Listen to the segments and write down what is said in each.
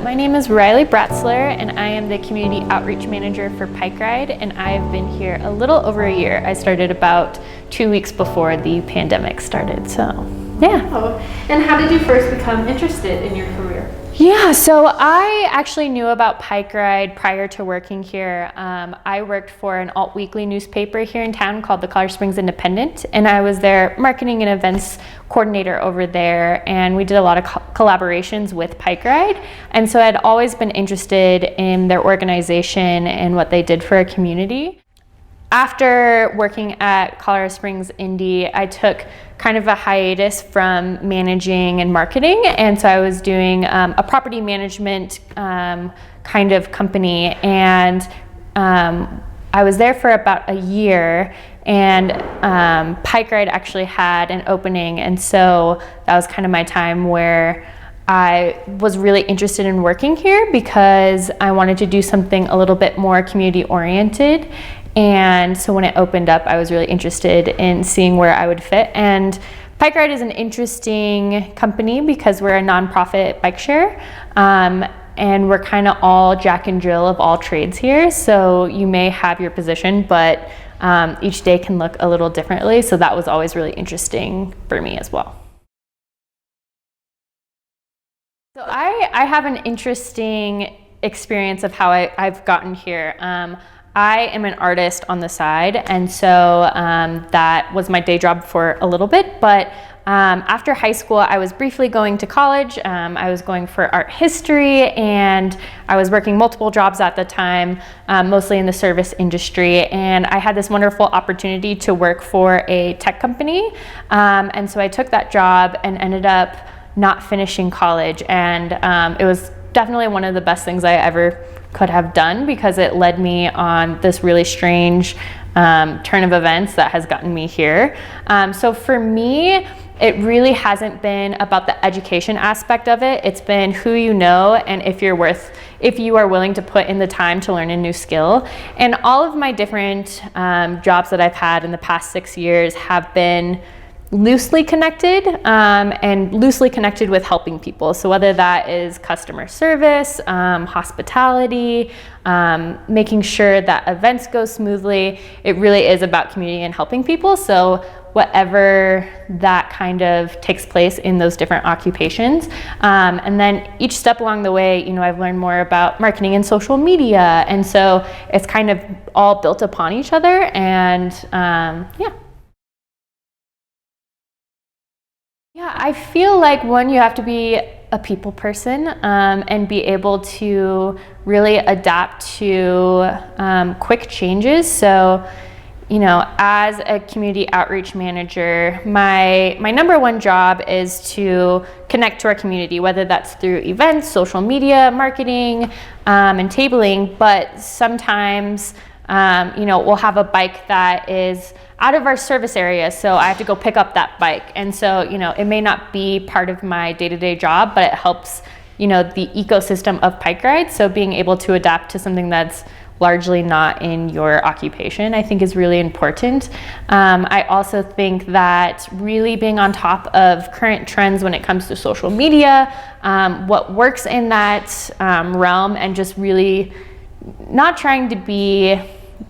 My name is Riley Bratzler, and I am the Community Outreach Manager for Pike Ride, and I've been here a little over a year. I started about 2 weeks before the pandemic started, so yeah. Oh, and how did you first become interested in your career? Yeah, so I actually knew about Pike Ride prior to working here. I worked for an alt weekly newspaper here in town called the Colorado Springs Independent, and I was their marketing and events coordinator over there, and we did a lot of collaborations with Pike Ride, and so I'd always been interested in their organization and what they did for our community. After working at Colorado Springs Indy, I took kind of a hiatus from managing and marketing, and so I was doing a property management kind of company, and I was there for about a year, and Pike Ride actually had an opening, and so that was kind of my time where I was really interested in working here because I wanted to do something a little bit more community oriented. And so when it opened up, I was really interested in seeing where I would fit. And Pike Ride is an interesting company because we're a nonprofit bike share. And we're kind of all jack and Jill of all trades here. So you may have your position, but each day can look a little differently. So that was always really interesting for me as well. So I have an interesting experience of how I've gotten here. I am an artist on the side, and so that was my day job for a little bit, but after high school I was briefly going to college. I was going for art history, and I was working multiple jobs at the time, mostly in the service industry, and I had this wonderful opportunity to work for a tech company, and so I took that job and ended up not finishing college, and it was definitely one of the best things I ever could have done because it led me on this really strange turn of events that has gotten me here. So for me, it really hasn't been about the education aspect of it. It's been who you know and if you are willing to put in the time to learn a new skill. And all of my different jobs that I've had in the past 6 years have been loosely connected and loosely connected with helping people. So whether that is customer service, hospitality, making sure that events go smoothly, it really is about community and helping people. So whatever that kind of takes place in those different occupations. And then each step along the way, you know, I've learned more about marketing and social media. And so it's kind of all built upon each other, and yeah. Yeah, I feel like you have to be a people person and be able to really adapt to quick changes. So, you know, as a community outreach manager, my number one job is to connect to our community, whether that's through events, social media, marketing, and tabling. But sometimes, you know, we'll have a bike that is out of our service area, so I have to go pick up that bike. And so, you know, it may not be part of my day-to-day job, but it helps, you know, the ecosystem of Pike Ride. So being able to adapt to something that's largely not in your occupation, I think is really important. I also think that really being on top of current trends when it comes to social media, what works in that realm, and just really not trying to be,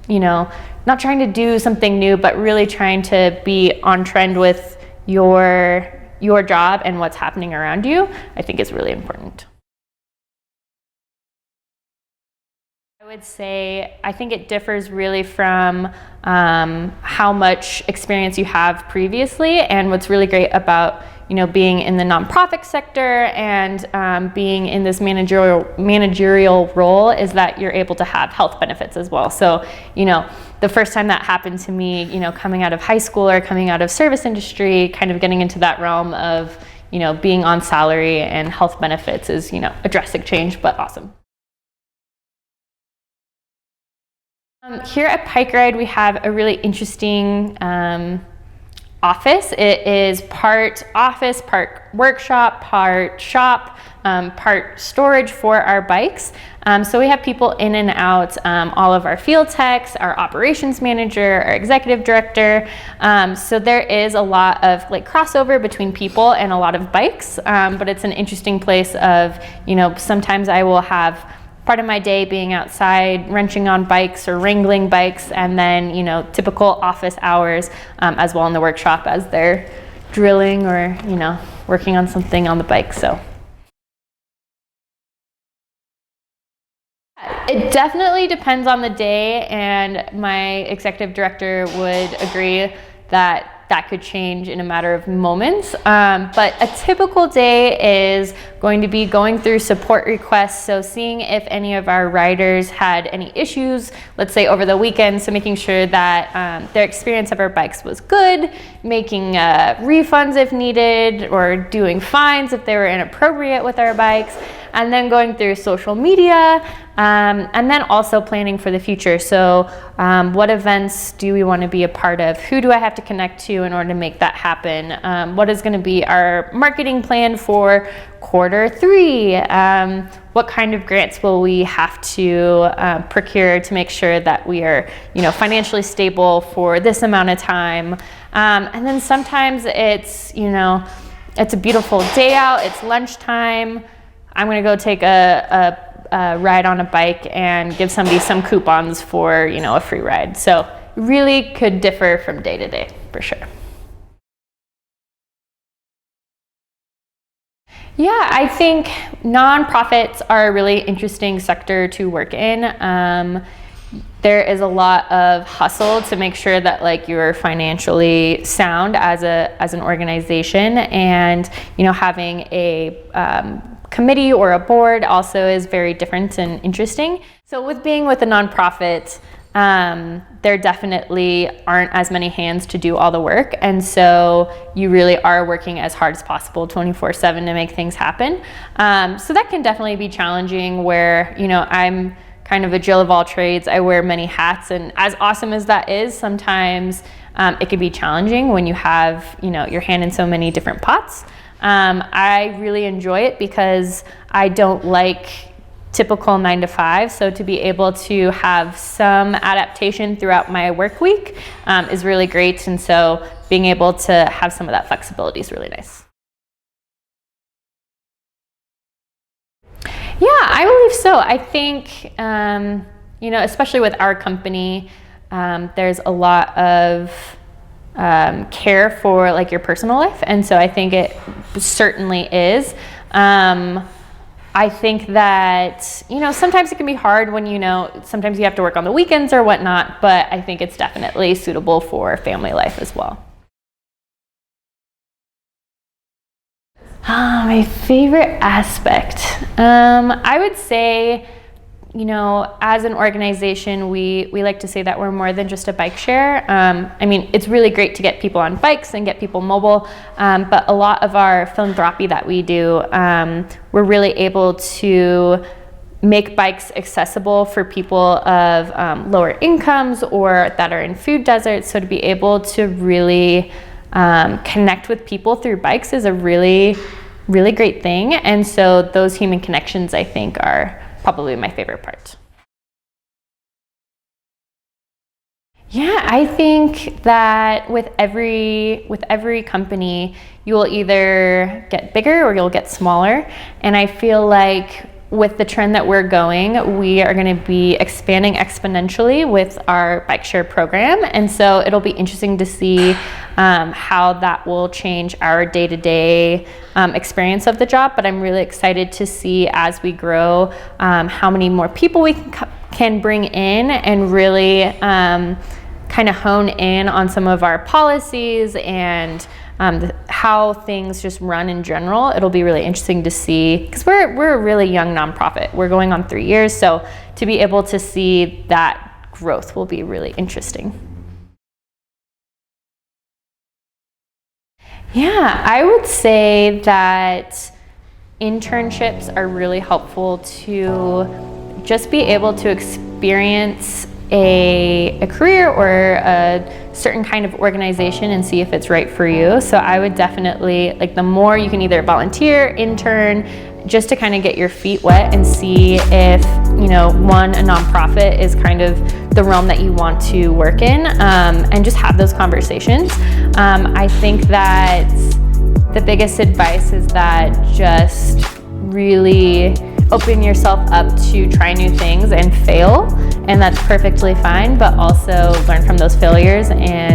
you know, not trying to do something new, but really trying to be on trend with your job and what's happening around you, I think is really important. I would say, I think it differs really from how much experience you have previously, and what's really great about, you know, being in the nonprofit sector and being in this managerial role is that you're able to have health benefits as well. So, you know, the first time that happened to me, you know, coming out of high school or coming out of service industry, kind of getting into that realm of, you know, being on salary and health benefits is, you know, a drastic change, but awesome. Here at Pike Ride, we have a really interesting office. It is part office, part workshop, part shop. part storage for our bikes. So we have people in and out, all of our field techs, our operations manager, our executive director. So there is a lot of like crossover between people and a lot of bikes, but it's an interesting place of, sometimes I will have part of my day being outside wrenching on bikes or wrangling bikes, and then typical office hours as well in the workshop as they're drilling or working on something on the bike. So it definitely depends on the day, and my executive director would agree that could change in a matter of moments. But a typical day is going to be going through support requests, so seeing if any of our riders had any issues, let's say over the weekend, so making sure that their experience of our bikes was good, making refunds if needed, or doing fines if they were inappropriate with our bikes, and then going through social media, and then also planning for the future. So what events do we want to be a part of? Who do I have to connect to in order to make that happen? What is going to be our marketing plan for Q3? What kind of grants will we have to procure to make sure that we are financially stable for this amount of time? And then sometimes it's it's a beautiful day out, it's lunchtime, I'm going to go take a ride on a bike and give somebody some coupons for a free ride. So really could differ from day to day for sure. Yeah, I think nonprofits are a really interesting sector to work in. There is a lot of hustle to make sure that you're financially sound as an organization, and having a committee or a board also is very different and interesting. So with being with a nonprofit, there definitely aren't as many hands to do all the work, and so you really are working as hard as possible 24/7 to make things happen. So that can definitely be challenging, where I'm kind of a Jill of all trades. I wear many hats, and as awesome as that is, sometimes it can be challenging when you have your hand in so many different pots. I really enjoy it because I don't like typical 9 to 5, so to be able to have some adaptation throughout my work week is really great, and so being able to have some of that flexibility is really nice. Yeah, I believe so. I think, especially with our company, there's a lot of care for your personal life, and so I think it certainly is. I think that sometimes it can be hard when sometimes you have to work on the weekends or whatnot, but I think it's definitely suitable for family life as well. My favorite aspect, I would say, as an organization, we like to say that we're more than just a bike share. It's really great to get people on bikes and get people mobile, but a lot of our philanthropy that we do, we're really able to make bikes accessible for people of lower incomes or that are in food deserts. So to be able to really connect with people through bikes is a really, really great thing. And so those human connections, I think, are probably my favorite part. Yeah, I think that with every company, you will either get bigger or you'll get smaller. And I feel like with the trend that we're going, we are going to be expanding exponentially with our bike share program. And so it'll be interesting to see how that will change our day-to-day experience of the job. But I'm really excited to see as we grow how many more people we can bring in and really kind of hone in on some of our policies and how things just run in general. It'll be really interesting to see, because we're a really young nonprofit. We're going on 3 years, so to be able to see that growth will be really interesting. Yeah, I would say that internships are really helpful to just be able to experience a career or a certain kind of organization and see if it's right for you. So I would definitely, like, the more you can either volunteer, intern, just to kind of get your feet wet and see if, a nonprofit is kind of the realm that you want to work in, and just have those conversations. I think that the biggest advice is that just really open yourself up to try new things and fail, and that's perfectly fine, but also learn from those failures and